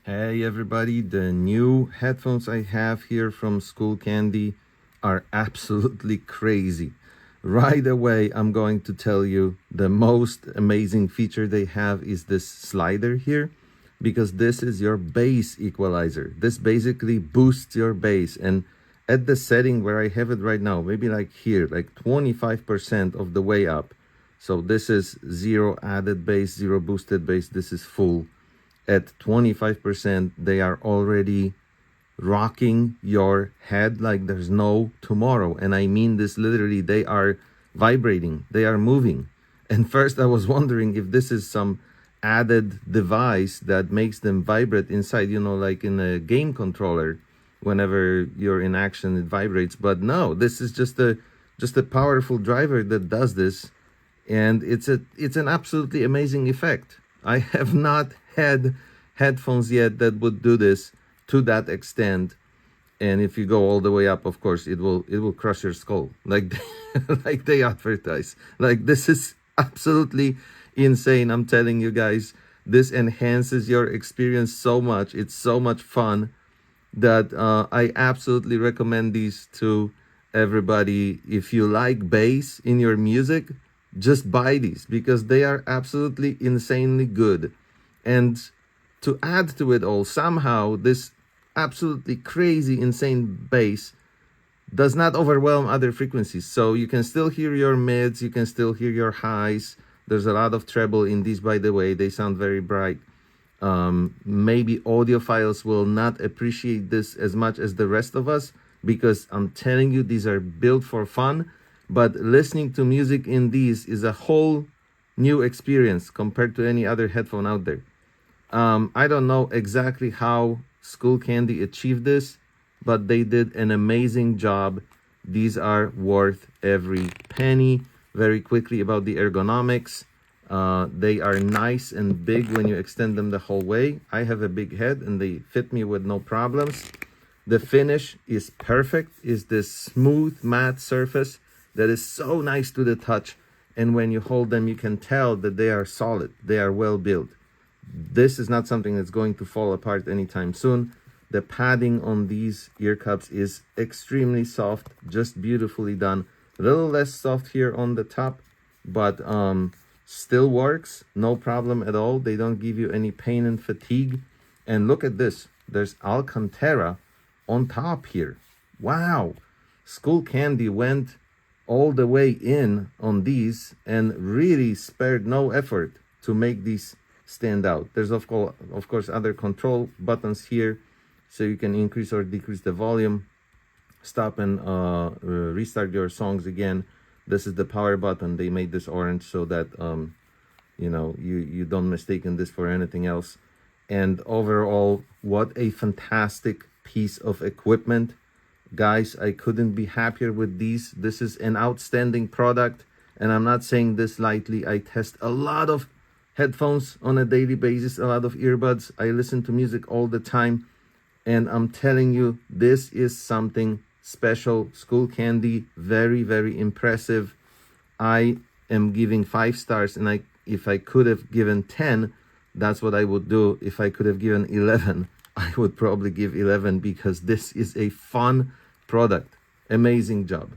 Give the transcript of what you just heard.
Hey everybody, the new headphones I have here from Skullcandy are absolutely crazy. Right away, I'm going to tell you the most amazing feature they have is this slider here, because this is your bass equalizer. This basically boosts your bass, and at the setting where I have it right now, maybe like here, like 25% of the way up. So this is zero added bass, zero boosted bass, this is full. At 25%, they are already rocking your head like there's no tomorrow. And I mean this literally, they are vibrating, they are moving. And first I was wondering if this is some added device that makes them vibrate inside, you know, like in a game controller. Whenever you're in action, it vibrates. But no, this is just a powerful driver that does this, and it's an absolutely amazing effect. I have not had headphones yet that would do this to that extent. And if you go all the way up, of course, it will crush your skull, like like they advertise. Like, this is absolutely insane. I'm telling you guys, this enhances your experience so much. It's so much fun that I absolutely recommend these to everybody. If you like bass in your music, just buy these because they are absolutely insanely good. And to add to it all, somehow this absolutely crazy, insane bass does not overwhelm other frequencies. So you can still hear your mids, you can still hear your highs. There's a lot of treble in these, by the way. They sound very bright. Maybe audiophiles will not appreciate this as much as the rest of us, because I'm telling you, these are built for fun. But listening to music in these is a whole new experience compared to any other headphone out there. I don't know exactly how Skullcandy achieved this, but they did an amazing job. These are worth every penny. Very quickly about the ergonomics. They are nice and big when you extend them the whole way. I have a big head and they fit me with no problems. The finish is perfect. Is this smooth matte surface that is so nice to the touch, and when you hold them you can tell that they are solid, they are well built. This is not something that's going to fall apart anytime soon. The padding on these ear cups is extremely soft, just beautifully done. A little less soft here on the top, but still works, no problem at all. They don't give you any pain and fatigue. And look at this, there's Alcantara on top here. Wow, Skullcandy went all the way in on these and really spared no effort to make these stand out. There's of course other control buttons here, so you can increase or decrease the volume, stop and restart your songs again. This is the power button. They made this orange so that you know, you don't mistaken this for anything else. And overall, what a fantastic piece of equipment. Guys, I couldn't be happier with these. This is an outstanding product, and I'm not saying this lightly. I test a lot of headphones on a daily basis, a lot of earbuds. I listen to music all the time, and I'm telling you, this is something special. Skullcandy, very, very impressive. I am giving 5 stars, and if I could have given 10, that's what I would do. If I could have given 11, I would probably give 11, because this is a fun product. Amazing job.